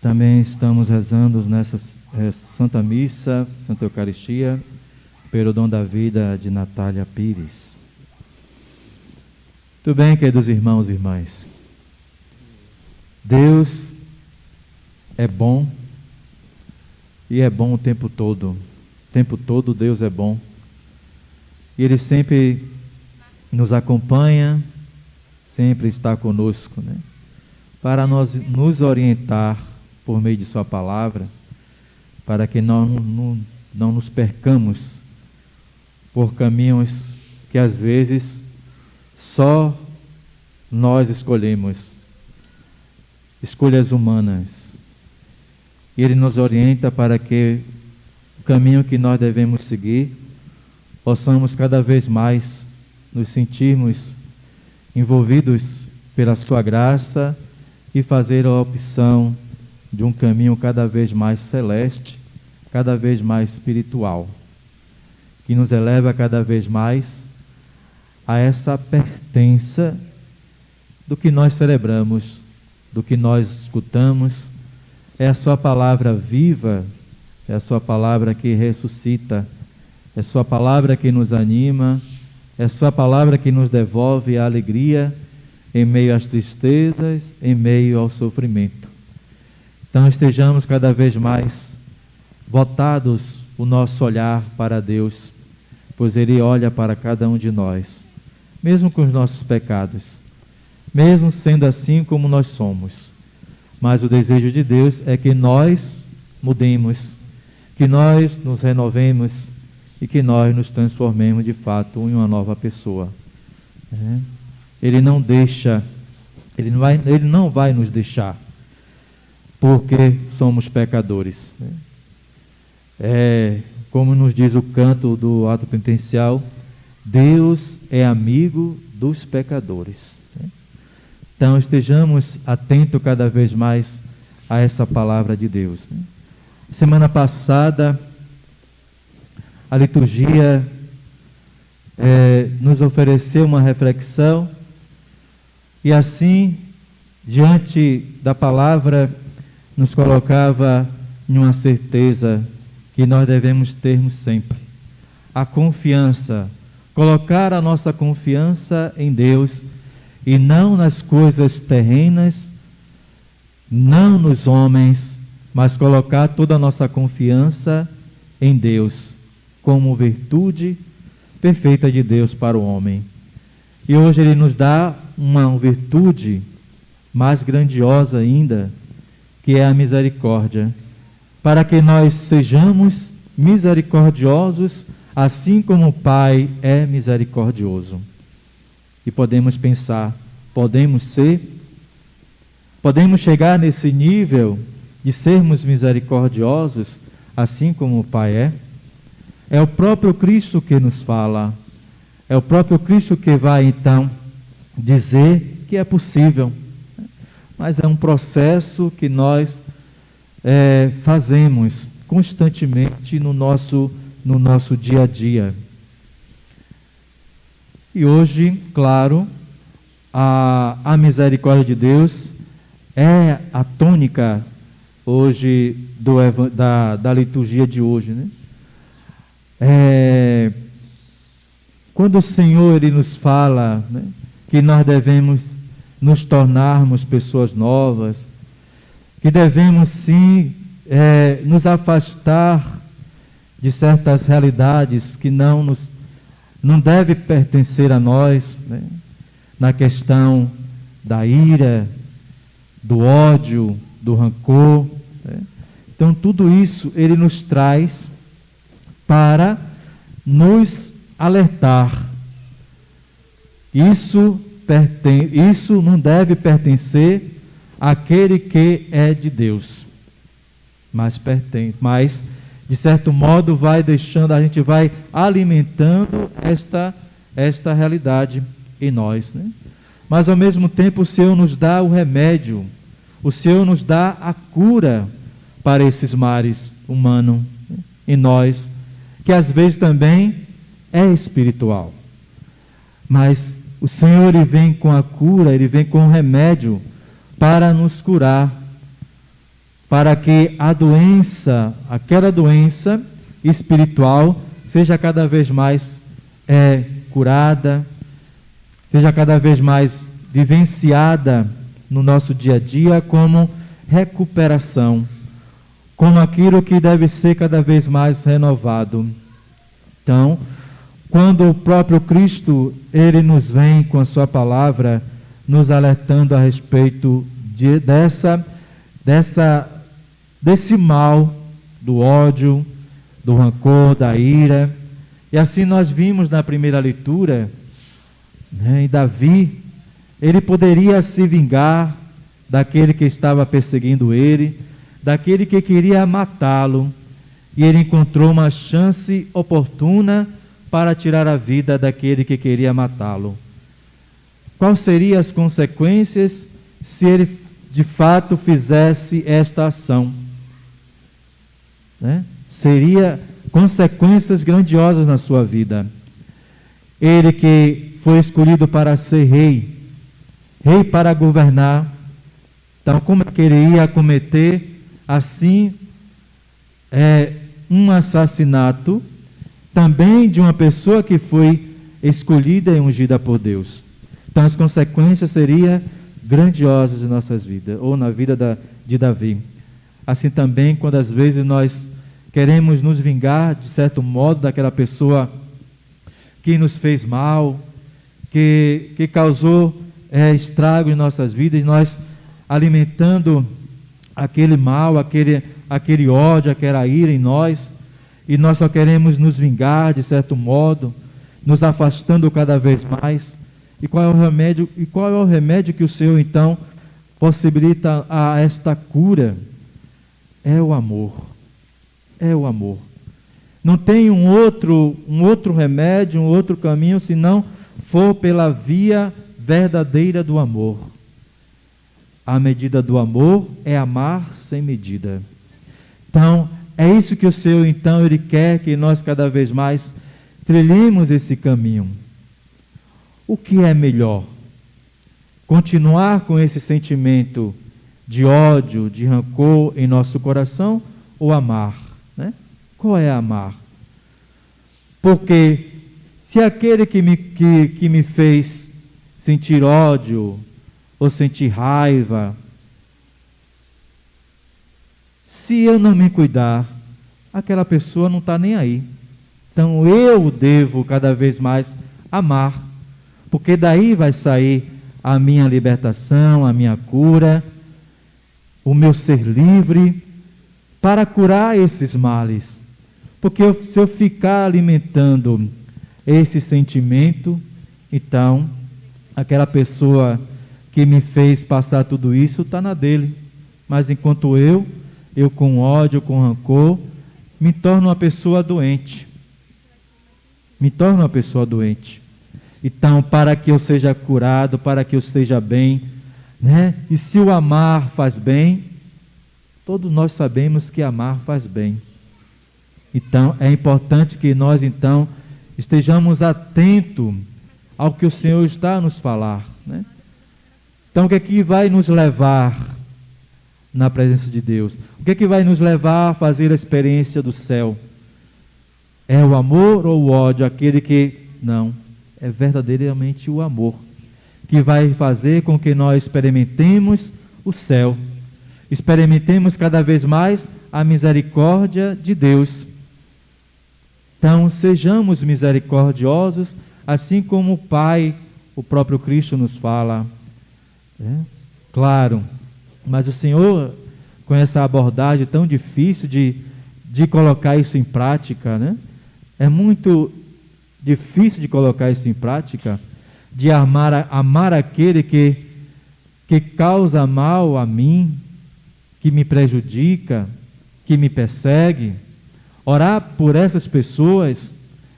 Também estamos rezando nessa Santa Missa, Santa Eucaristia, pelo dom da vida de Natália Pires. Tudo bem, queridos irmãos e irmãs? Deus é bom e é bom o tempo todo. O tempo todo Deus é bom. E Ele sempre nos acompanha, sempre está conosco, né? Para nos orientar por meio de Sua palavra, para que não nos percamos por caminhos que às vezes só nós escolhemos, escolhas humanas. E Ele nos orienta para que o caminho que nós devemos seguir, possamos cada vez mais nos sentirmos envolvidos pela Sua graça e fazer a opção de um caminho cada vez mais celeste, cada vez mais espiritual, que nos eleva cada vez mais a essa pertença do que nós celebramos, do que nós escutamos. É a Sua palavra viva, é a Sua palavra que ressuscita, é a Sua palavra que nos anima, é a Sua palavra que nos devolve a alegria em meio às tristezas, em meio ao sofrimento. Então estejamos cada vez mais voltados o nosso olhar para Deus, pois Ele olha para cada um de nós, mesmo com os nossos pecados, mesmo sendo assim como nós somos. Mas o desejo de Deus é que nós mudemos, que nós nos renovemos e que nós nos transformemos de fato em uma nova pessoa. Ele não vai nos deixar, porque somos pecadores. Como nos diz o canto do ato penitencial, Deus é amigo dos pecadores. Então estejamos atentos cada vez mais a essa palavra de Deus. Semana passada, a liturgia nos ofereceu uma reflexão, e assim, diante da palavra, nos colocava em uma certeza que nós devemos termos sempre: a confiança, colocar a nossa confiança em Deus e não nas coisas terrenas, não nos homens, mas colocar toda a nossa confiança em Deus, como virtude perfeita de Deus para o homem. E hoje Ele nos dá uma virtude mais grandiosa ainda, que é a misericórdia, para que nós sejamos misericordiosos, assim como o Pai é misericordioso. E podemos pensar, podemos chegar nesse nível de sermos misericordiosos, assim como o Pai é? É o próprio Cristo que nos fala, é o próprio Cristo que vai então dizer que é possível. Mas é um processo que nós fazemos constantemente no nosso dia a dia. E hoje, claro, a misericórdia de Deus é a tônica hoje da liturgia de hoje, né? Quando o Senhor Ele nos fala, né, que nós devemos nos tornarmos pessoas novas, que devemos sim nos afastar de certas realidades que não deve pertencer a nós, né? Na questão da ira, do ódio, do rancor, né? Então tudo isso Ele nos traz para nos alertar. Isso não deve pertencer àquele que é de Deus, mas de certo modo a gente vai alimentando esta realidade em nós, né? Mas ao mesmo tempo o Senhor nos dá o remédio, o Senhor nos dá a cura para esses males humanos, né, em nós, que às vezes também é espiritual. Mas o Senhor Ele vem com a cura, Ele vem com o remédio para nos curar, para que a doença, aquela doença espiritual, seja cada vez mais curada, seja cada vez mais vivenciada no nosso dia a dia como recuperação, como aquilo que deve ser cada vez mais renovado. Então, quando o próprio Cristo, ele nos vem com a sua palavra, nos alertando a respeito desse mal, do ódio, do rancor, da ira. E assim nós vimos na primeira leitura, né, em Davi, ele poderia se vingar daquele que estava perseguindo ele, daquele que queria matá-lo, e ele encontrou uma chance oportuna para tirar a vida daquele que queria matá-lo. Quais seriam as consequências se ele de fato fizesse esta ação? Né? Seria consequências grandiosas na sua vida. Ele que foi escolhido para ser rei para governar, então como é que ele ia cometer assim um assassinato também de uma pessoa que foi escolhida e ungida por Deus? Então as consequências seriam grandiosas em nossas vidas, ou na vida de Davi. Assim também, quando às vezes nós queremos nos vingar, de certo modo, daquela pessoa que nos fez mal, que causou estrago em nossas vidas, nós alimentando aquele mal, aquele ódio, aquela ira em nós, e nós só queremos nos vingar, de certo modo, nos afastando cada vez mais. E qual é o remédio que o Senhor, então, possibilita a esta cura? É o amor. É o amor. Não tem um outro remédio, um outro caminho, se não for pela via verdadeira do amor. A medida do amor é amar sem medida. Então, é isso que o Senhor, então, Ele quer que nós cada vez mais trilhemos esse caminho. O que é melhor? Continuar com esse sentimento de ódio, de rancor em nosso coração, ou amar? Né? Qual é amar? Porque se aquele que me fez sentir ódio ou sentir raiva, se eu não me cuidar, aquela pessoa não está nem aí. Então eu devo cada vez mais amar, porque daí vai sair a minha libertação, a minha cura, o meu ser livre para curar esses males. Porque se eu ficar alimentando esse sentimento, então aquela pessoa que me fez passar tudo isso está na dele. Mas enquanto eu com ódio, com rancor, me torno uma pessoa doente. Então, para que eu seja curado, para que eu esteja bem, né? E se o amar faz bem, todos nós sabemos que amar faz bem. Então, é importante que nós, então, estejamos atentos ao que o Senhor está a nos falar, né? Então, o que é que vai nos levar na presença de Deus? O que é que vai nos levar a fazer a experiência do céu? É o amor ou o ódio? Aquele que não, é verdadeiramente o amor que vai fazer com que nós experimentemos o céu, experimentemos cada vez mais a misericórdia de Deus. Então, sejamos misericordiosos, assim como o Pai, o próprio Cristo nos fala. Claro, mas o Senhor, com essa abordagem tão difícil de colocar isso em prática, né? É muito difícil de colocar isso em prática, de amar aquele que causa mal a mim, que me prejudica, que me persegue. Orar por essas pessoas,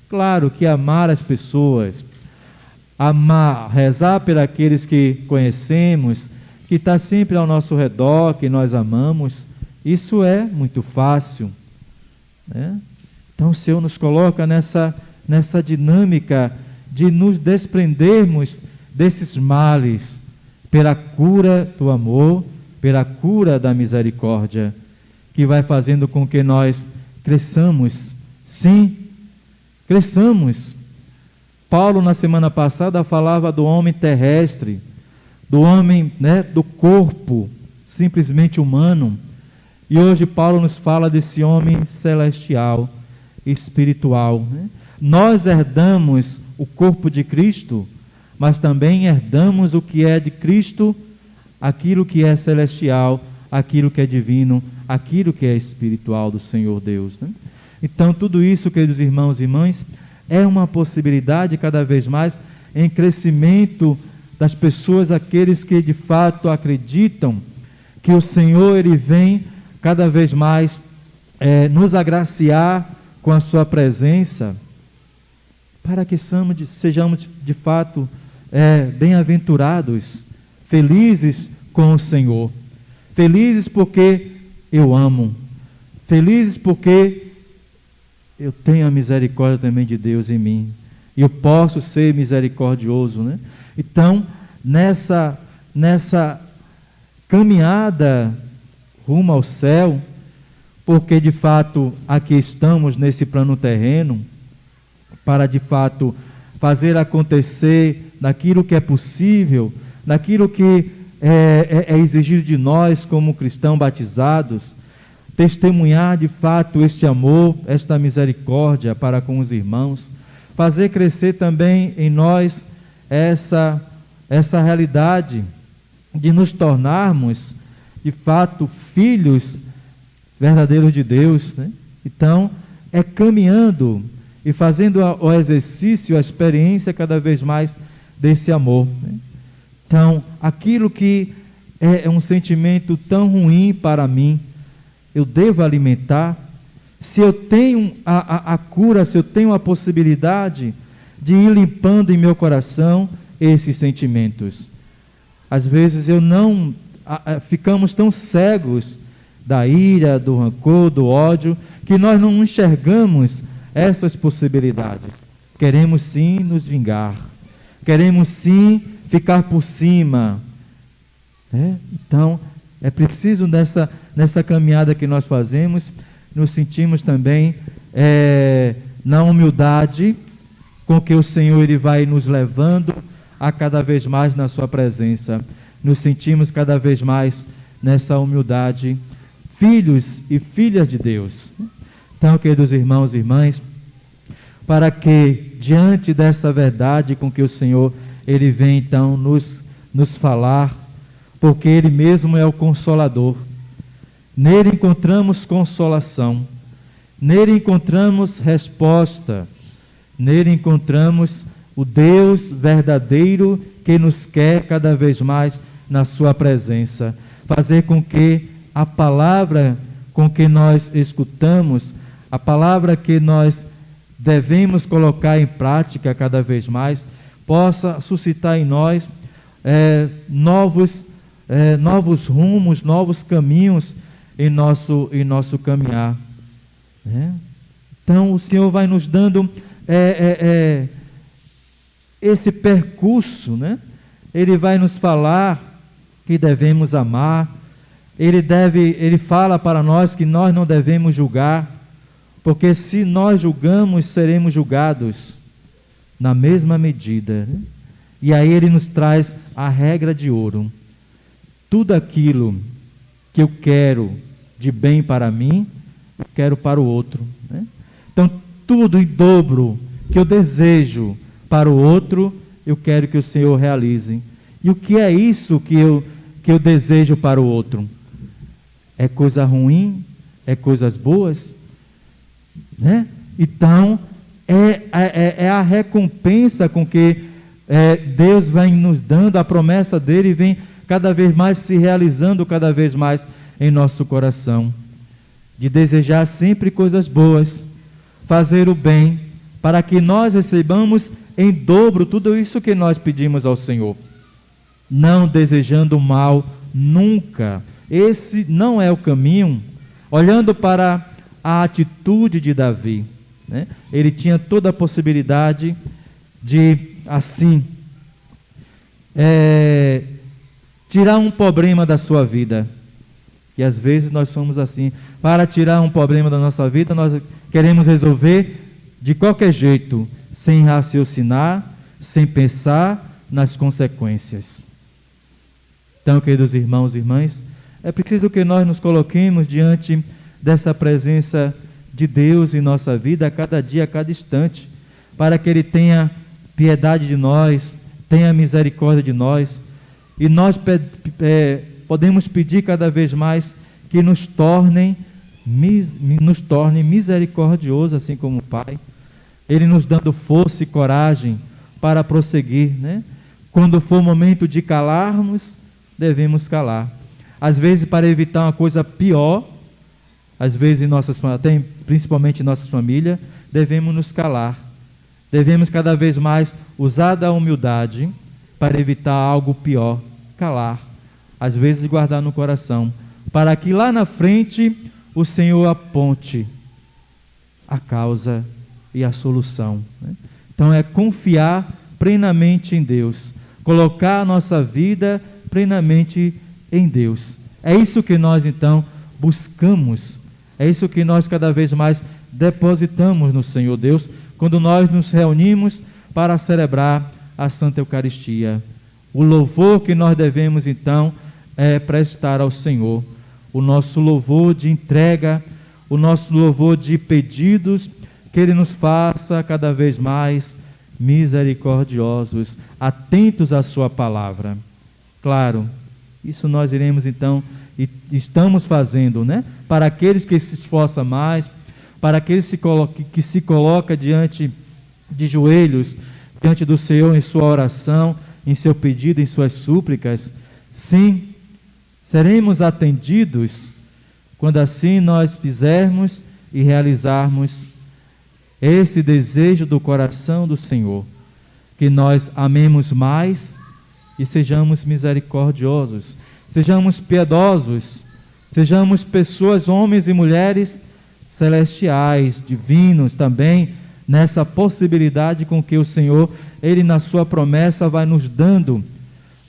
claro que amar as pessoas, rezar por aqueles que conhecemos, que está sempre ao nosso redor, que nós amamos, isso é muito fácil, né? Então o Senhor nos coloca nessa dinâmica de nos desprendermos desses males, pela cura do amor, pela cura da misericórdia. que vai fazendo com que nós cresçamos. Sim, cresçamos. Paulo, na semana passada, falava do homem terrestre, do homem, do corpo, simplesmente humano. E hoje Paulo nos fala desse homem celestial, espiritual. Nós herdamos o corpo de Cristo, mas também herdamos o que é de Cristo, aquilo que é celestial, aquilo que é divino, aquilo que é espiritual do Senhor Deus. Então, tudo isso, queridos irmãos e irmãs, é uma possibilidade cada vez mais em crescimento das pessoas, aqueles que de fato acreditam que o Senhor, Ele vem cada vez mais nos agraciar com a sua presença, para que sejamos de fato bem-aventurados, felizes com o Senhor, felizes porque eu amo, felizes porque eu tenho a misericórdia também de Deus em mim, e eu posso ser misericordioso, Então, nessa caminhada rumo ao céu, porque de fato aqui estamos nesse plano terreno, para de fato fazer acontecer naquilo que é possível, naquilo que é exigido de nós como cristãos batizados, testemunhar de fato este amor, esta misericórdia para com os irmãos, fazer crescer também em nós essa realidade de nos tornarmos de fato filhos verdadeiros de Deus. Então, é caminhando e fazendo o exercício, a experiência cada vez mais desse amor. Então, aquilo que é um sentimento tão ruim para mim, eu devo alimentar. Se eu tenho a cura, se eu tenho a possibilidade de ir limpando em meu coração esses sentimentos. Às vezes ficamos tão cegos da ira, do rancor, do ódio, que nós não enxergamos essas possibilidades. Queremos sim nos vingar, queremos sim ficar por cima. Então, é preciso nessa caminhada que nós fazemos, nos sentimos também na humildade com que o Senhor Ele vai nos levando a cada vez mais na sua presença. Nos sentimos cada vez mais nessa humildade, filhos e filhas de Deus. Então, queridos irmãos e irmãs, para que diante dessa verdade com que o Senhor Ele vem então nos falar, porque Ele mesmo é o Consolador, nele encontramos consolação, nele encontramos resposta, nele encontramos o Deus verdadeiro que nos quer cada vez mais na sua presença, fazer com que a palavra com que nós escutamos, a palavra que nós devemos colocar em prática cada vez mais, possa suscitar em nós novos rumos, novos caminhos em nosso caminhar. Então o Senhor vai nos dando esse percurso, Ele vai nos falar que devemos amar, Ele fala para nós que nós não devemos julgar, porque se nós julgamos, seremos julgados na mesma medida. E aí Ele nos traz a regra de ouro. Tudo aquilo que eu quero de bem para mim, eu quero para o outro. Então, tudo em dobro que eu desejo para o outro, eu quero que o Senhor realize. E o que é isso que eu desejo para o outro? É coisa ruim? É coisas boas? Então, é a recompensa com que Deus vai nos dando, a promessa dele vem cada vez mais se realizando, cada vez mais em nosso coração, de desejar sempre coisas boas, fazer o bem, para que nós recebamos em dobro tudo isso que nós pedimos ao Senhor, não desejando o mal nunca. Esse não é o caminho. Olhando para a atitude de Davi, ele tinha toda a possibilidade de, assim, tirar um problema da sua vida, E às vezes nós somos assim. Para tirar um problema da nossa vida, nós queremos resolver de qualquer jeito, sem raciocinar, sem pensar nas consequências. Então, queridos irmãos e irmãs, é preciso que nós nos coloquemos diante dessa presença de Deus em nossa vida, a cada dia, a cada instante, para que Ele tenha piedade de nós, tenha misericórdia de nós, e nós podemos pedir cada vez mais que nos torne misericordiosos, assim como o Pai, Ele nos dando força e coragem para prosseguir, né? Quando for o momento de calarmos, devemos calar. Às vezes, para evitar uma coisa pior, às vezes, principalmente em nossas famílias, devemos nos calar. Devemos cada vez mais usar da humildade para evitar algo pior, calar. Às vezes, guardar no coração, para que lá na frente o Senhor aponte a causa e a solução, né? Então, é confiar plenamente em Deus, colocar a nossa vida plenamente em Deus. É isso que nós, então, buscamos, é isso que nós cada vez mais depositamos no Senhor Deus, quando nós nos reunimos para celebrar a Santa Eucaristia. O louvor que nós devemos, então, é prestar ao Senhor, o nosso louvor de entrega, o nosso louvor de pedidos, que Ele nos faça cada vez mais misericordiosos, atentos à sua palavra. Claro, isso nós iremos então, e estamos fazendo, né? Para aqueles que se esforçam mais, para aqueles que se coloca diante de joelhos, diante do Senhor em sua oração, em seu pedido, em suas súplicas, sim, seremos atendidos quando assim nós fizermos e realizarmos esse desejo do coração do Senhor, que nós amemos mais e sejamos misericordiosos, sejamos piedosos, sejamos pessoas, homens e mulheres celestiais, divinos também, nessa possibilidade com que o Senhor, Ele na sua promessa vai nos dando,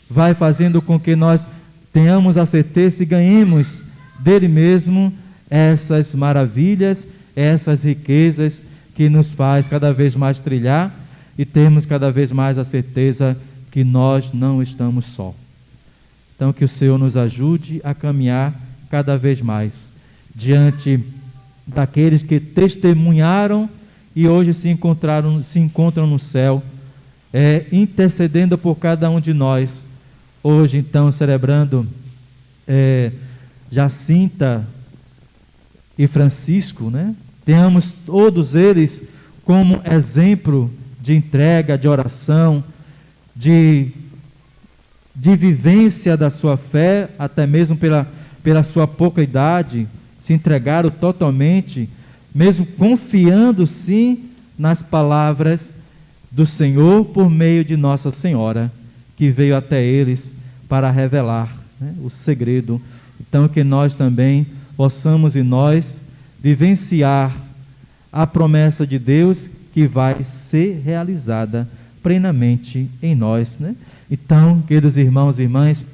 vai fazendo com que nós tenhamos a certeza e ganhemos dele mesmo essas maravilhas, essas riquezas que nos faz cada vez mais trilhar e termos cada vez mais a certeza que nós não estamos só. Então, que o Senhor nos ajude a caminhar cada vez mais diante daqueles que testemunharam e hoje se encontram no céu, intercedendo por cada um de nós. Hoje, então, celebrando Jacinta e Francisco, né? Tenhamos todos eles como exemplo de entrega, de oração, de vivência da sua fé, até mesmo pela sua pouca idade, se entregaram totalmente, mesmo confiando sim nas palavras do Senhor por meio de Nossa Senhora, que veio até eles para revelar, né, o segredo. Então, que nós também possamos em nós vivenciar a promessa de Deus que vai ser realizada plenamente em nós, né? Então, queridos irmãos e irmãs,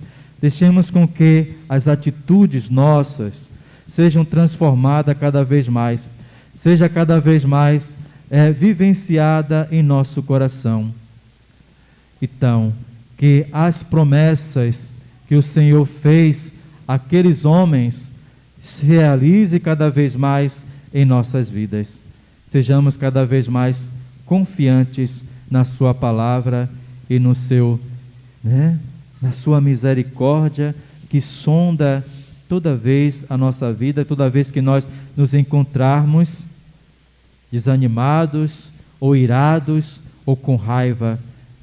deixemos com que as atitudes nossas sejam transformadas cada vez mais, seja cada vez mais vivenciada em nosso coração. Então, que as promessas que o Senhor fez àqueles homens se realize cada vez mais em nossas vidas. Sejamos cada vez mais confiantes na sua palavra e no seu, na sua misericórdia que sonda toda vez a nossa vida, toda vez que nós nos encontrarmos desanimados ou irados ou com raiva.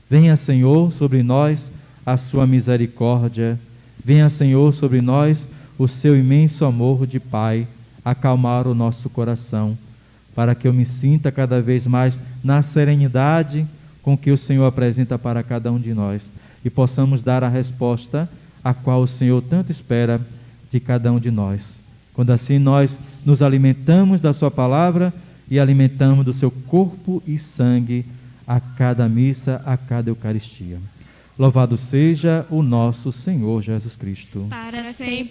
Venha, Senhor, sobre nós a sua misericórdia. Venha, Senhor, sobre nós o seu imenso amor de Pai, acalmar o nosso coração, para que eu me sinta cada vez mais na serenidade com que o Senhor apresenta para cada um de nós e possamos dar a resposta a qual o Senhor tanto espera de cada um de nós. Quando assim nós nos alimentamos da sua palavra e alimentamos do seu corpo e sangue a cada missa, a cada Eucaristia. Louvado seja o nosso Senhor Jesus Cristo. Para sempre.